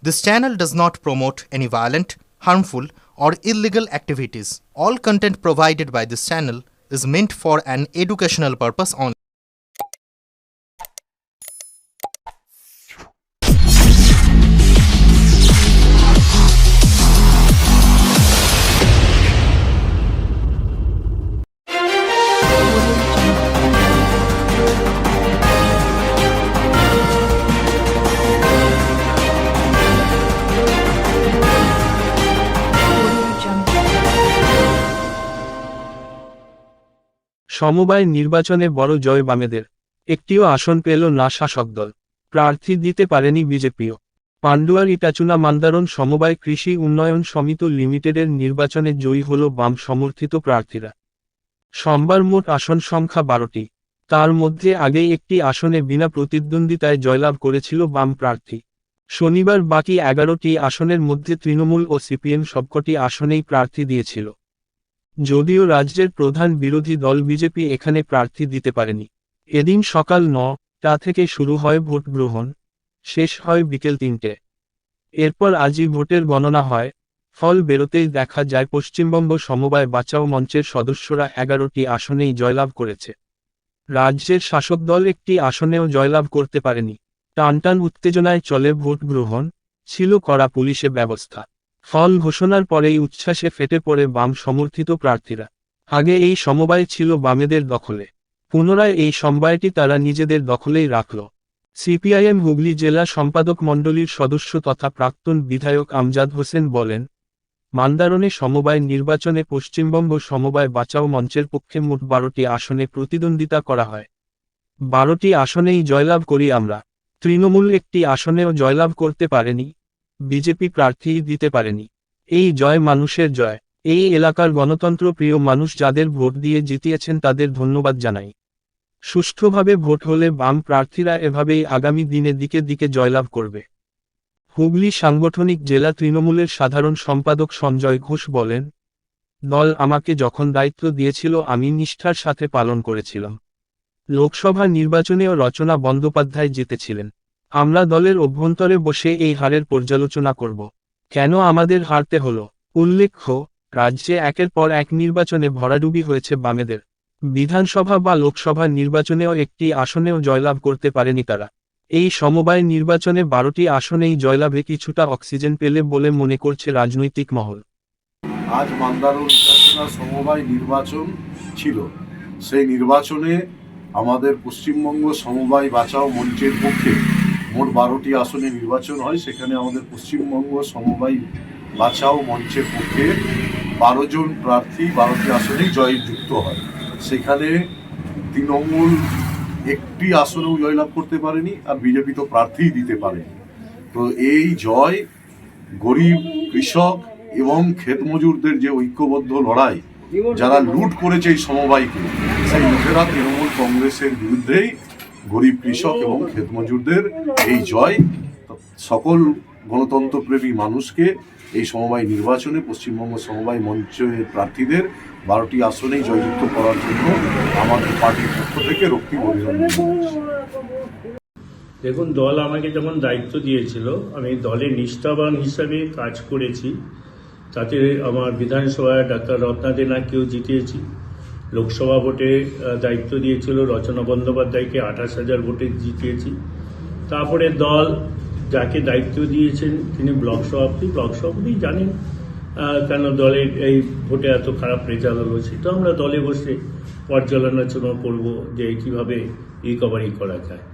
This channel does not promote any violent, harmful, or illegal activities. All content provided by this channel is meant for an educational purpose only. সমবায় নির্বাচনে বড় জয় বামেদের। একটিও আসন পেল না শাসক দল। প্রার্থী দিতে পারেনি বিজেপিও। পান্ডুয়ার ইটাচুনা মান্দারণ সমবায় কৃষি উন্নয়ন সমিতি লিমিটেডের নির্বাচনে জয়ী হল বাম সমর্থিত প্রার্থীরা। সোমবার মোট আসন সংখ্যা 12টি। তার মধ্যে আগেই একটি আসনে বিনা প্রতিদ্বন্দ্বিতায় জয়লাভ করেছিল বাম প্রার্থী। শনিবার বাকি 11টি আসনের মধ্যে তৃণমূল ও সিপিএম সবকটি আসনেই প্রার্থী দিয়েছিল। যদিও রাজ্যের প্রধান বিরোধী দল বিজেপি এখানে প্রার্থী দিতে পারেনি। এদিন সকাল 9টা থেকে শুরু হয় ভোট গ্রহণ, শেষ হয় বিকেল 3টে। এরপর আজই ভোটের গণনা হয়। ফল বেরোতেই দেখা যায় পশ্চিমবঙ্গ সমবায় বাঁচাও মঞ্চের সদস্যরা 11টি আসনেই জয়লাভ করেছে। রাজ্যের শাসক দল একটি আসনেও জয়লাভ করতে পারেনি। টানটান উত্তেজনায় চলে ভোট গ্রহণ, ছিল কড়া পুলিশে ব্যবস্থা। ফল ঘোষণার পরেই উচ্ছ্বাসে ফেটে পড়ে বাম সমর্থিত প্রার্থীরা। আগে এই সমবায় ছিল বামেদের দখলে, পুনরায় এই সমবায়টি তারা নিজেদের দখলেই রাখল। সিপিআইএম হুগলি জেলা সম্পাদক মণ্ডলীর সদস্য তথা প্রাক্তন বিধায়ক আমজাদ হোসেন বলেন, মান্দারণে সমবায় নির্বাচনে পশ্চিমবঙ্গ সমবায় বাঁচাও মঞ্চের পক্ষে মোট 12টি আসনে প্রতিদ্বন্দ্বিতা করা হয়। 12টি আসনেই জয়লাভ করি আমরা। তৃণমূল একটি আসনেও জয়লাভ করতে পারেনি, বিজেপি প্রার্থী দিতে পারেনি। এই জয় মানুষের জয়। এই এলাকার গণতন্ত্র প্রিয় মানুষ যাদের ভোট দিয়ে জিতিয়েছেন তাদের ধন্যবাদ জানাই। সুষ্ঠুভাবে ভোট হলে বাম প্রার্থীরা এভাবেই আগামী দিনে দিকে দিকে জয়লাভ করবে। হুগলি সাংগঠনিক জেলা তৃণমূলের সাধারণ সম্পাদক সঞ্জয় ঘোষ বলেন, দল আমাকে যখন দায়িত্ব দিয়েছিল আমি নিষ্ঠার সাথে পালন করেছিলাম। লোকসভা নির্বাচনেও রচনা বন্দ্যোপাধ্যায় জিতেছিলেন। আমরা দলের অভ্যন্তরে বসে এই হারের পর্যালোচনা করব। কেন আমাদের হারতে হলো? উল্লেখ্য, রাজ্যে একের পর এক নির্বাচনে ভরাডুবি হয়েছে বামেদের। বিধানসভা বা লোকসভা নির্বাচনেও একটি আসনেও জয়লাভ করতে পারেনি তারা। এই সমবায় নির্বাচনে 12টি আসনেই জয়লাভে কিছুটা অক্সিজেন পেলে বলে মনে করছে রাজনৈতিক মহল। আজ মান্দারণ ইটাচুনা সমবায় নির্বাচন ছিল। সেই নির্বাচনে আমাদের পশ্চিমবঙ্গ সমবায় বাঁচাও মঞ্চের পক্ষে মোট 12টি আসনে নির্বাচন হয়। সেখানে আমাদের পশ্চিমবঙ্গ সমবায় বাঁচাও মঞ্চের পক্ষে 12 জন প্রার্থী 12টি আসনেই জয়যুক্ত হয়। সেখানে তৃণমূল একটি আসনেও জয়লাভ করতে পারেনি, আর বিজেপি তো প্রার্থীই দিতে পারেনি। তো এই জয় গরিব, কৃষক এবং ক্ষেত মজুরদের যে ঐক্যবদ্ধ লড়াই, যারা লুট করেছে এই সমবায়কে, সেই লোকেরা তৃণমূল কংগ্রেসের বিরুদ্ধেই গরিব, কৃষক এবং ক্ষেত মজুরদের এই জয় সকল গণতন্ত্রপ্রেমী মানুষকে এই সমবায় নির্বাচনে পশ্চিমবঙ্গ সমবায় মঞ্চের প্রার্থীদের 12টি আসনেই জয়যুক্ত করার জন্য আমাদের পার্টির পক্ষ থেকে রক্তিম অভিনন্দন। দেখুন, দল আমাকে যখন দায়িত্ব দিয়েছিল আমি দলের নিষ্ঠাবান হিসাবে কাজ করেছি। তাতে আমার বিধানসভায় ডাক্তার রত্না দেনাকেও জিতিয়েছি। লোকসভা ভোটে দায়িত্ব দিয়েছিল রচনা বন্দ্যোপাধ্যায়কে 28,000 ভোটে জিতিয়েছি। তারপরে দল যাকে দায়িত্ব দিয়েছেন তিনি ব্লক সভাপতি জানেন কেন দলের এই ভোটে এত খারাপ রেজাল্ট হলো। সেটা আমরা দলে বসে পর্যালোচনা করব যে কিভাবে রিকভারি করা যায়।